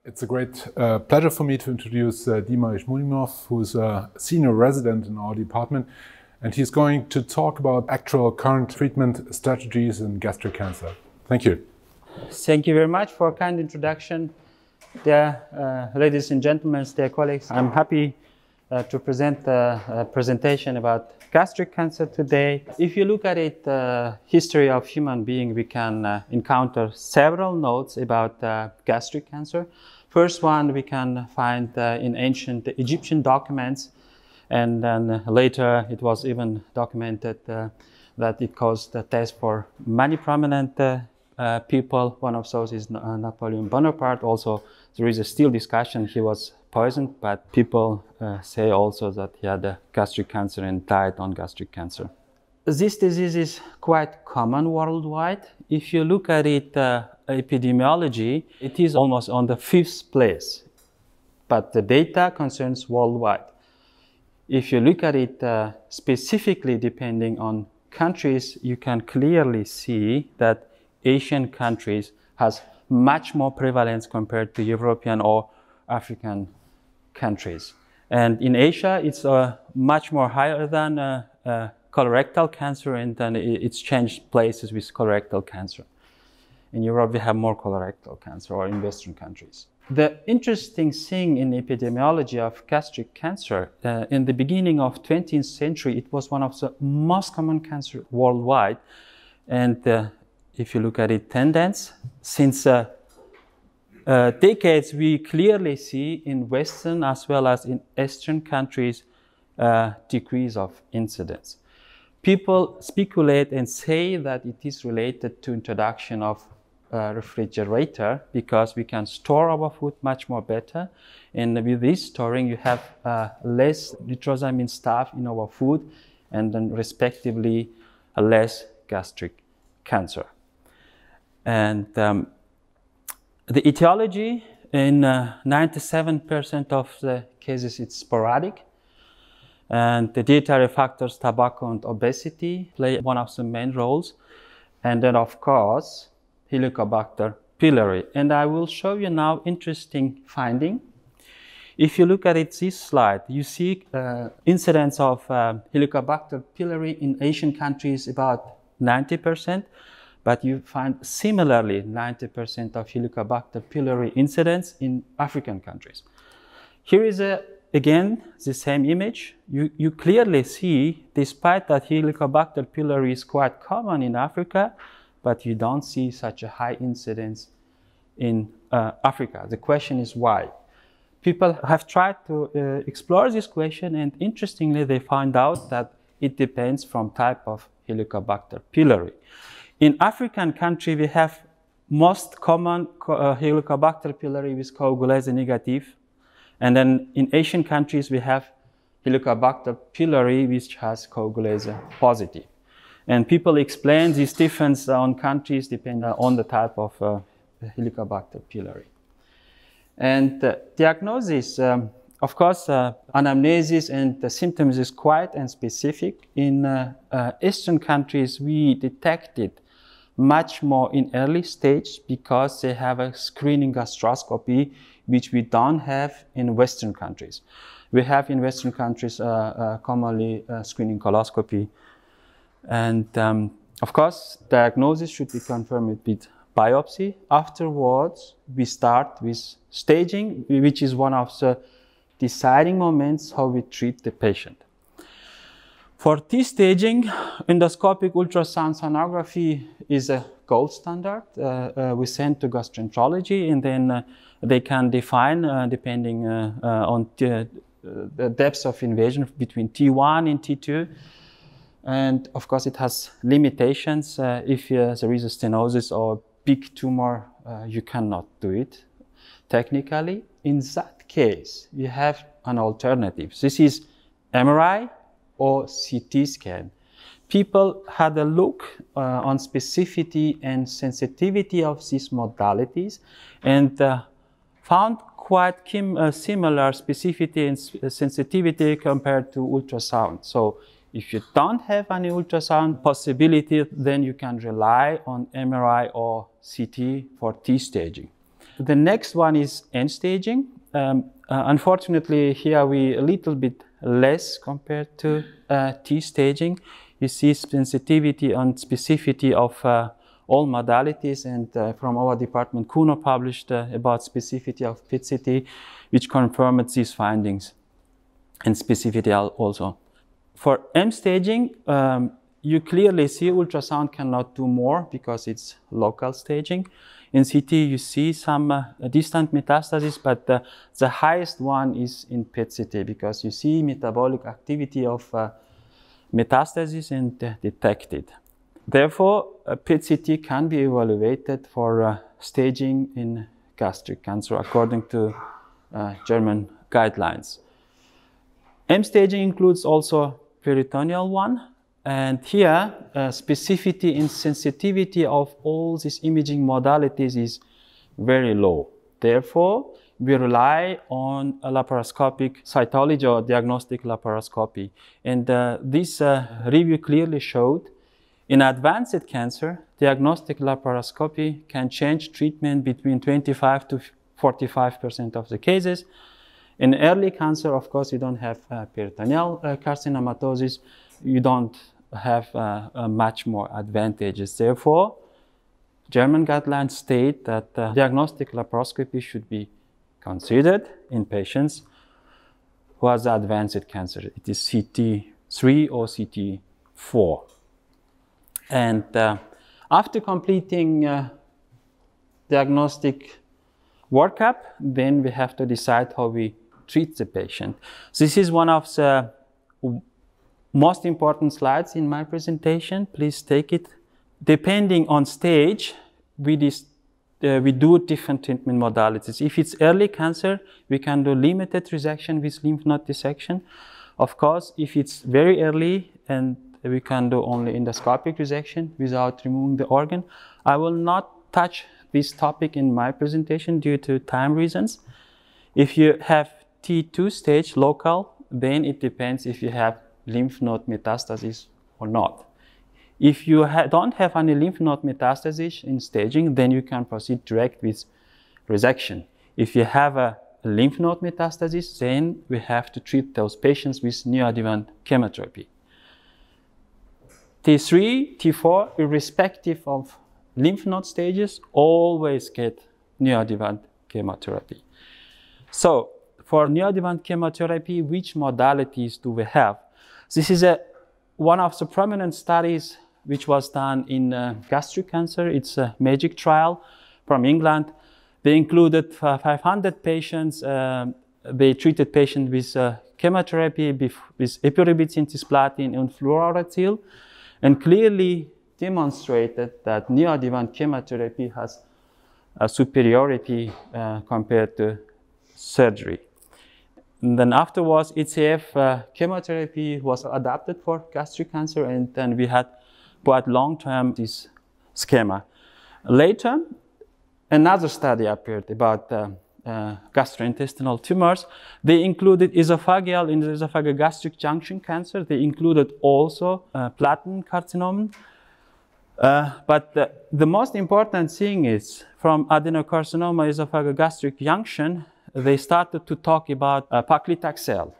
It's a great pleasure for me to introduce Dima Ishmulimov, who is a senior resident in our department, and he's going to talk about actual current treatment strategies in gastric cancer. Thank you. Thank you very much for a kind introduction. Dear ladies and gentlemen, dear colleagues, I'm happy to present a presentation about gastric cancer today. If you look at it, history of human being, we can encounter several notes about gastric cancer. First one we can find in ancient Egyptian documents, and then later it was even documented that it caused death for many prominent people. One of those is Napoleon Bonaparte. Also, there is a still discussion. He was poisoned, but people say also that he had gastric cancer and died on gastric cancer. This disease is quite common worldwide. If you look at it, epidemiology, it is almost on the 5th place, but the data concerns worldwide. If you look at it specifically depending on countries, you can clearly see that Asian countries has much more prevalence compared to European or African countries. And in Asia, it's much more higher than colorectal cancer, and then it's changed places with colorectal cancer. In Europe, we have more colorectal cancer, or in Western countries. The interesting thing in epidemiology of gastric cancer, in the beginning of 20th century, it was one of the most common cancer worldwide. And if you look at it, tendency, since decades, we clearly see in Western as well as in Eastern countries decrease of incidence. People speculate and say that it is related to introduction of refrigerator, because we can store our food much more better, and with this storing you have less nitrosamine stuff in our food, and then respectively less gastric cancer. And the etiology, in 97% of the cases it's sporadic, and the dietary factors, tobacco and obesity, play one of the main roles, and then of course Helicobacter pylori. And I will show you now interesting finding. If you look at it, this slide, you see incidence of Helicobacter pylori in Asian countries about 90%, but you find similarly 90% of Helicobacter pylori incidence in African countries. Here is again the same image. You clearly see, despite that Helicobacter pylori is quite common in Africa, but you don't see such a high incidence in Africa. The question is why? People have tried to explore this question, and interestingly they find out that it depends from type of Helicobacter pylori. In African country we have most common Helicobacter pylori with coagulase negative, and then in Asian countries we have Helicobacter pylori which has coagulase positive. And people explain this difference on countries depending on the type of Helicobacter pylori. And diagnosis, of course, anamnesis and the symptoms is quite and specific. In Eastern countries, we detect it much more in early stage because they have a screening gastroscopy, which we don't have in Western countries. We have in Western countries commonly screening coloscopy. And of course, diagnosis should be confirmed with biopsy. Afterwards, we start with staging, which is one of the deciding moments how we treat the patient. For T-staging, endoscopic ultrasound sonography is a gold standard. We send to gastroenterology, and then they can define, depending on the depth of invasion, between T1 and T2. And of course, it has limitations. If there is a stenosis or big tumor, you cannot do it technically. In that case, you have an alternative. This is MRI or CT scan. People had a look on specificity and sensitivity of these modalities, and found quite similar specificity and sensitivity compared to ultrasound. So if you don't have any ultrasound possibility, then you can rely on MRI or CT for T-staging. The next one is end staging. Unfortunately, here we a little bit less compared to T staging. You see sensitivity and specificity of all modalities, and from our department, Kuno published about specificity of PET-CT, which confirmed these findings, and specificity also. For M staging, you clearly see ultrasound cannot do more because it's local staging. In CT, you see some distant metastasis, but the highest one is in PET-CT because you see metabolic activity of metastasis and detected. Therefore, PET-CT can be evaluated for staging in gastric cancer according to German guidelines. M staging includes also peritoneal one, and here specificity and sensitivity of all these imaging modalities is very low. Therefore, we rely on a laparoscopic cytology or diagnostic laparoscopy. And this review clearly showed in advanced cancer, diagnostic laparoscopy can change treatment between 25 to 45% of the cases. In early cancer, of course, you don't have peritoneal carcinomatosis. You don't have much more advantages. Therefore, German guidelines state that diagnostic laparoscopy should be considered in patients who has advanced cancer. It is CT3 or CT4. And after completing diagnostic workup, then we have to decide how we treat the patient. This is one of the most important slides in my presentation. Please take it. Depending on stage, we do different treatment modalities. If it's early cancer, we can do limited resection with lymph node dissection. Of course, if it's very early, and we can do only endoscopic resection without removing the organ. I will not touch this topic in my presentation due to time reasons. If you have T2 stage local, then it depends if you have lymph node metastasis or not. If you don't have any lymph node metastasis in staging, then you can proceed direct with resection. If you have a lymph node metastasis, then we have to treat those patients with neoadjuvant chemotherapy. T3, T4, irrespective of lymph node stages, always get neoadjuvant chemotherapy. So, for neoadjuvant chemotherapy, which modalities do we have? This is one of the prominent studies which was done in gastric cancer. It's a MAGIC trial from England. They included 500 patients. They treated patients with chemotherapy, with epirubicin, cisplatin, and fluorouracil, and clearly demonstrated that neoadjuvant chemotherapy has a superiority compared to surgery. And then afterwards, ECF chemotherapy was adapted for gastric cancer, and then we had quite long-term this schema. Later, another study appeared about gastrointestinal tumors. They included esophageal and esophageal gastric junction cancer. They included also platinum carcinoma. But the most important thing is from adenocarcinoma esophageal gastric junction, they started to talk about paclitaxel.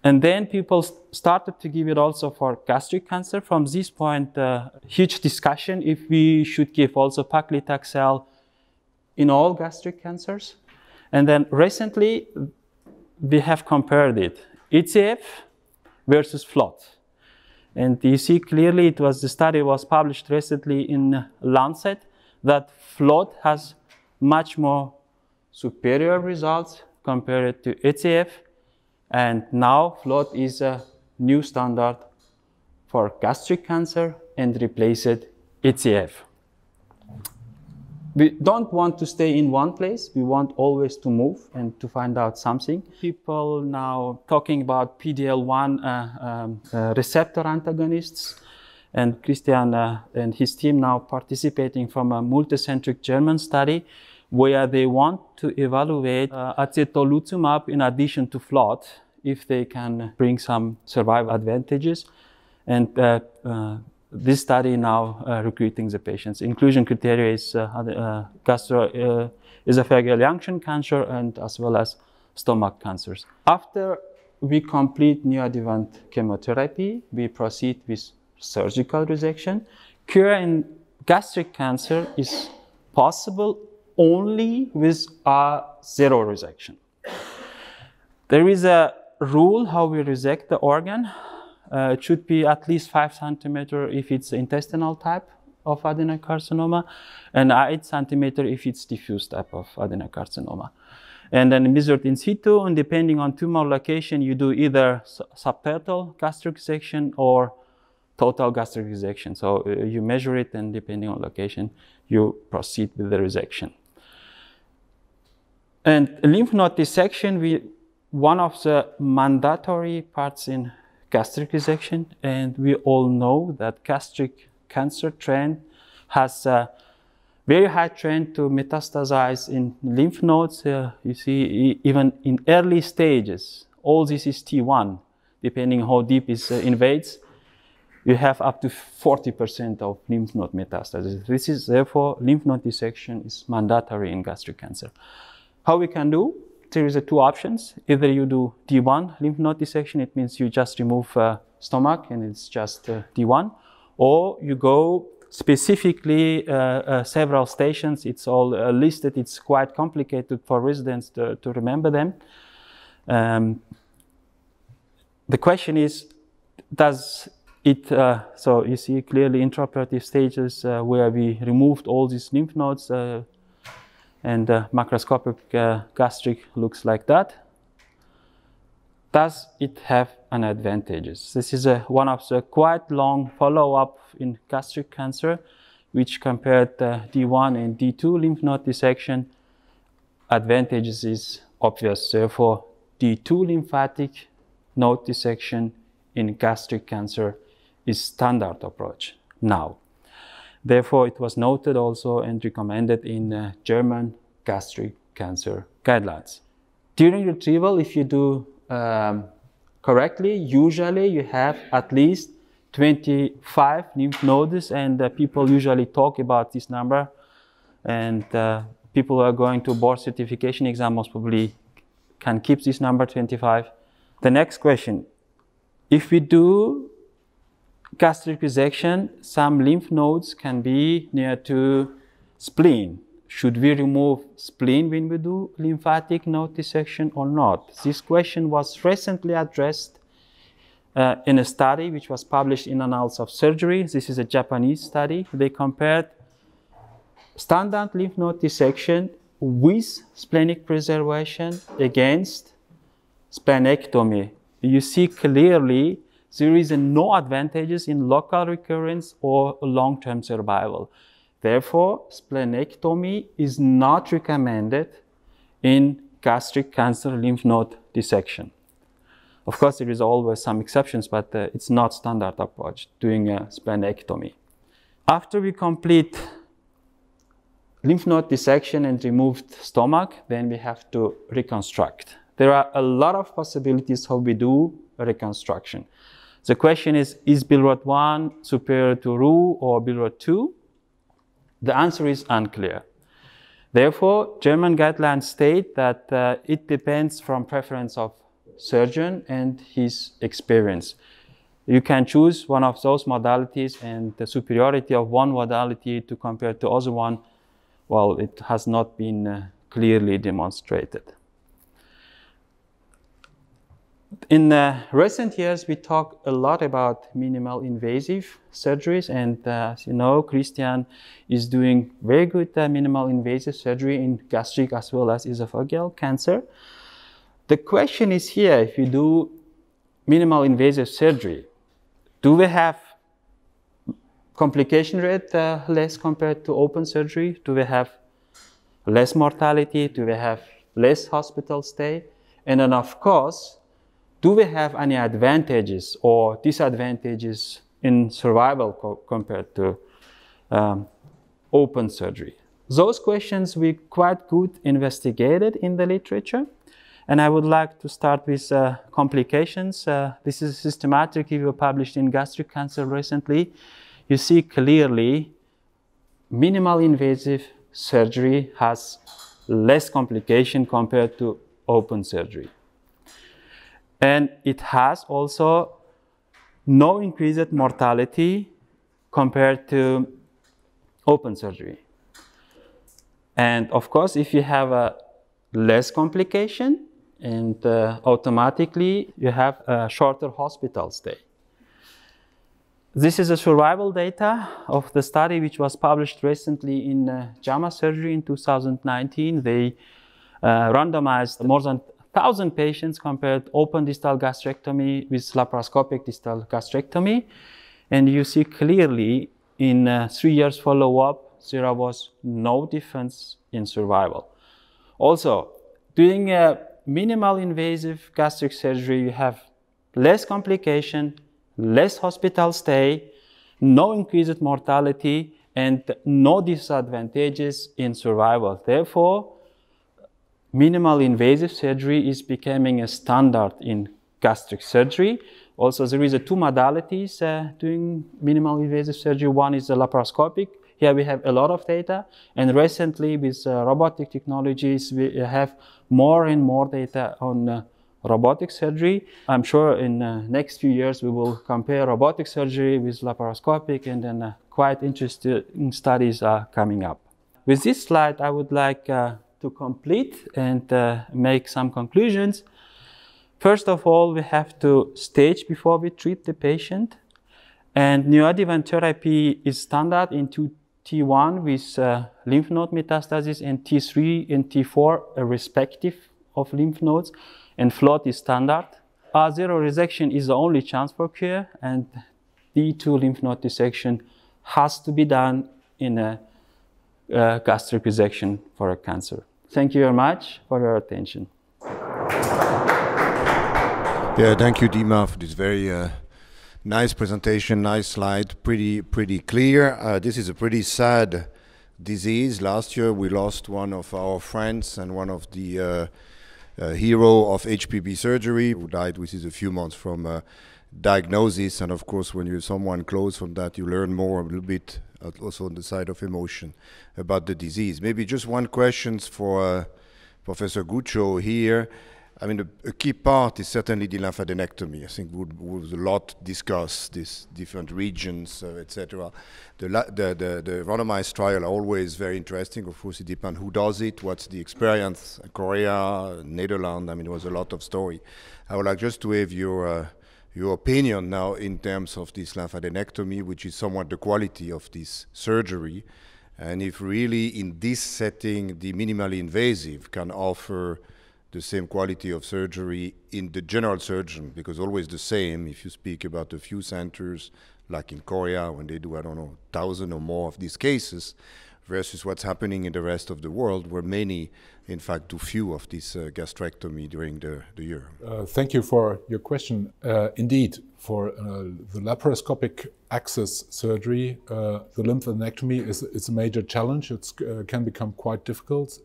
And then people started to give it also for gastric cancer. From this point, huge discussion if we should give also paclitaxel in all gastric cancers. And then recently, we have compared it, ECF versus FLOT. And you see clearly the study was published recently in Lancet, that FLOT has much more superior results compared to ECF. And now FLOT is a new standard for gastric cancer and replaced ECF. We don't want to stay in one place. We want always to move and to find out something. People now talking about PD-L1 receptor antagonists, and Christian and his team now participating from a multicentric German study where they want to evaluate acetolizumab in addition to FLOT if they can bring some survival advantages. And this study now recruiting the patients. Inclusion criteria is esophageal junction cancer and as well as stomach cancers. After we complete neoadjuvant chemotherapy, we proceed with surgical resection. Cure in gastric cancer is possible only with a zero resection. There is a rule how we resect the organ. It should be at least 5 centimeters if it's intestinal type of adenocarcinoma, and 8 centimeters if it's diffuse type of adenocarcinoma. And then measured in situ, and depending on tumor location, you do either subtotal gastric resection or total gastric resection. So you measure it, and depending on location, you proceed with the resection. And lymph node dissection, one of the mandatory parts in gastric resection, and we all know that gastric cancer trend has a very high trend to metastasize in lymph nodes. You see, even in early stages, all this is T1. Depending how deep it invades, you have up to 40% of lymph node metastasis. This is therefore lymph node dissection is mandatory in gastric cancer. How we can do? There is 2 options. Either you do D1 lymph node dissection, it means you just remove stomach and it's just D1, or you go specifically several stations. It's all listed. It's quite complicated for residents to remember them. The question is, does it, so you see clearly intraoperative stages where we removed all these lymph nodes and macroscopic gastric looks like that. Does it have an advantages? This is one of the quite long follow-up in gastric cancer, which compared D1 and D2 lymph node dissection. Advantages is obvious. Therefore, D2 lymphatic node dissection in gastric cancer is standard approach now. Therefore, it was noted also and recommended in German gastric cancer guidelines. During retrieval, if you do correctly, usually you have at least 25 lymph nodes, and people usually talk about this number, and people who are going to board certification exam most probably can keep this number 25. The next question, if we do gastric resection, some lymph nodes can be near to spleen. Should we remove spleen when we do lymphatic node dissection or not? This question was recently addressed in a study which was published in Annals of Surgery. This is a Japanese study. They compared standard lymph node dissection with splenic preservation against splenectomy. You see clearly there is no advantages in local recurrence or long-term survival. Therefore, splenectomy is not recommended in gastric cancer lymph node dissection. Of course, there is always some exceptions, but it's not standard approach doing a splenectomy. After we complete lymph node dissection and removed stomach, then we have to reconstruct. There are a lot of possibilities how we do reconstruction. The question is Billroth 1 superior to Roux or Billroth 2? The answer is unclear. Therefore, German guidelines state that it depends from preference of surgeon and his experience. You can choose one of those modalities, and the superiority of one modality to compare to other one, well, it has not been clearly demonstrated. In recent years, we talk a lot about minimal invasive surgeries, and as you know, Christian is doing very good minimal invasive surgery in gastric as well as esophageal cancer. The question is here, if you do minimal invasive surgery, do we have complication rate less compared to open surgery? Do we have less mortality? Do we have less hospital stay? And then of course, do we have any advantages or disadvantages in survival compared to open surgery? Those questions we quite good investigated in the literature. And I would like to start with complications. This is a systematic review published in Gastric Cancer recently. you see clearly minimal invasive surgery has less complication compared to open surgery. And it has also no increased mortality compared to open surgery. And of course, if you have a less complication, and automatically you have a shorter hospital stay. This is the survival data of the study which was published recently in JAMA Surgery in 2019. They randomized more than 1,000 patients compared open distal gastrectomy with laparoscopic distal gastrectomy. And you see clearly in 3 years follow-up, there was no difference in survival. Also, doing a minimal invasive gastric surgery, you have less complication, less hospital stay, no increased mortality, and no disadvantages in survival. Therefore, minimal invasive surgery is becoming a standard in gastric surgery. Also, there is two modalities doing minimal invasive surgery. One is the laparoscopic. Here we have a lot of data, and recently with robotic technologies, we have more and more data on robotic surgery. I'm sure in the next few years we will compare robotic surgery with laparoscopic, and then quite interesting studies are coming up. With this slide, I would like to complete and make some conclusions. First of all, we have to stage before we treat the patient. And neoadjuvant therapy is standard in T1 with lymph node metastasis, and T3 and T4 respective of lymph nodes, and float is standard. R0 resection is the only chance for cure, and D2 lymph node dissection has to be done in a gastric resection for a cancer. Thank you very much for your attention. Yeah, thank you, Dima, for this very nice presentation, nice slide, pretty clear. This is a pretty sad disease. Last year we lost one of our friends and one of the hero of HPB surgery who died within a few months from diagnosis. And of course, when you're someone close from that, you learn more a little bit also on the side of emotion about the disease. Maybe just one question for Professor Guccio here. I mean, a key part is certainly the lymphadenectomy. I think was a lot discussed, these different regions, etc. The randomized trial are always very interesting. Of course, it depends who does it, what's the experience. Korea, Netherlands, I mean, it was a lot of story. I would like just to have your opinion now in terms of this lymphadenectomy, which is somewhat the quality of this surgery, and if really in this setting, the minimally invasive can offer the same quality of surgery in the general surgeon, because always the same, if you speak about a few centers, like in Korea, when they do, I don't know, 1,000 or more of these cases, versus what's happening in the rest of the world, where many, in fact, do few of this gastrectomy during the year. Thank you for your question. Indeed, for the laparoscopic access surgery, the lymphadenectomy is a major challenge. It can become quite difficult,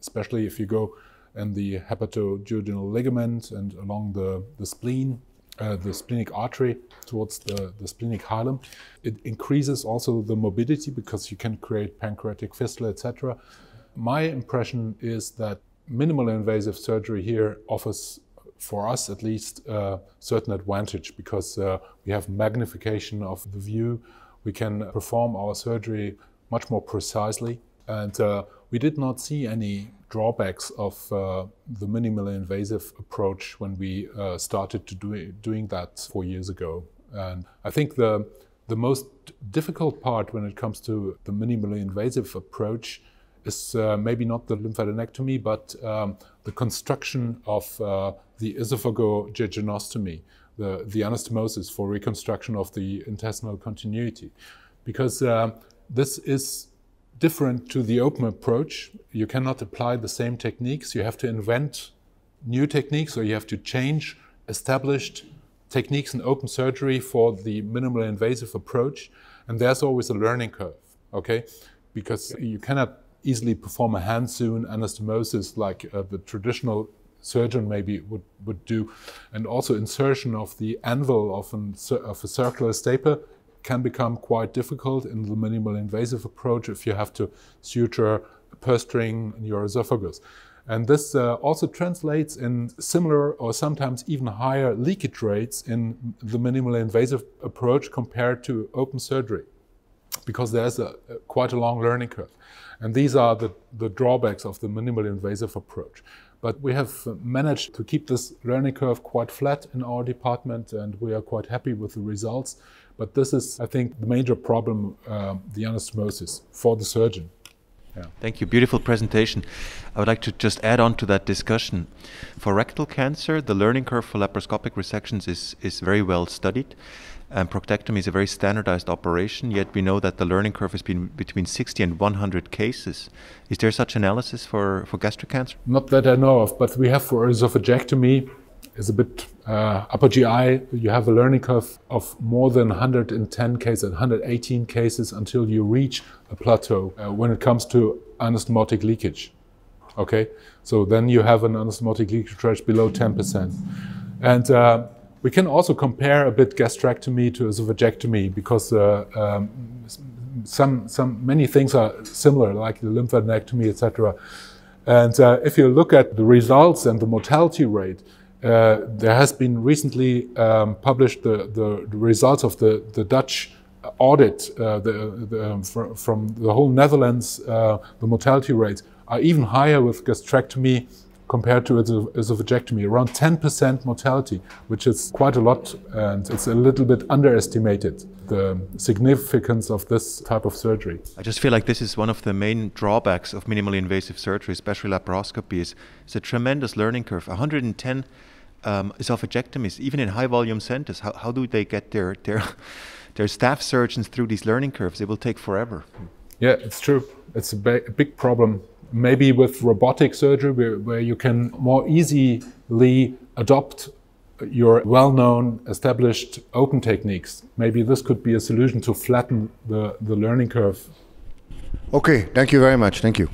especially if you go in the hepatoduodenal ligament and along the spleen, the splenic artery towards the splenic hilum. It increases also the morbidity because you can create pancreatic fistula, etc. My impression is that minimally invasive surgery here offers, for us at least, a certain advantage because we have magnification of the view. We can perform our surgery much more precisely, and we did not see any drawbacks of the minimally invasive approach when we started to doing that 4 years ago. And I think the most difficult part when it comes to the minimally invasive approach is maybe not the lymphadenectomy, but the construction of the esophagojejunostomy, the anastomosis for reconstruction of the intestinal continuity. Because this is different to the open approach. You cannot apply the same techniques. You have to invent new techniques, or you have to change established techniques in open surgery for the minimally invasive approach. And there's always a learning curve, okay? Because you cannot easily perform a hand-sewn anastomosis like the traditional surgeon maybe would do. And also insertion of the anvil of a circular stapler can become quite difficult in the minimal invasive approach if you have to suture a purse string in your esophagus. And this also translates in similar or sometimes even higher leakage rates in the minimal invasive approach compared to open surgery, because there's quite a long learning curve. And these are the drawbacks of the minimal invasive approach. But we have managed to keep this learning curve quite flat in our department, and we are quite happy with the results. But this is, I think, the major problem, the anastomosis for the surgeon. Yeah. Thank you. Beautiful presentation. I would like to just add on to that discussion. For rectal cancer, the learning curve for laparoscopic resections is very well studied. And proctectomy is a very standardized operation, yet we know that the learning curve has been between 60 and 100 cases. Is there such analysis for gastric cancer? Not that I know of, but we have for esophagectomy. Is a bit upper GI, you have a learning curve of more than 110 cases, 118 cases until you reach a plateau when it comes to anastomotic leakage. Okay, so then you have an anastomotic leakage rate below 10%. And we can also compare a bit gastrectomy to esophagectomy because many things are similar, like the lymphadenectomy, etc. And if you look at the results and the mortality rate, there has been recently published the results of the Dutch audit from the whole Netherlands. The mortality rates are even higher with gastrectomy compared to esophagectomy, around 10% mortality, which is quite a lot, and it's a little bit underestimated, the significance of this type of surgery. I just feel like this is one of the main drawbacks of minimally invasive surgery, especially laparoscopy, is it's a tremendous learning curve. 110 esophagectomies, even in high volume centers, how do they get their staff surgeons through these learning curves? It will take forever. Yeah, it's true. It's a big problem. Maybe with robotic surgery, where you can more easily adopt your well-known established open techniques. Maybe this could be a solution to flatten the learning curve. Okay, thank you very much. Thank you.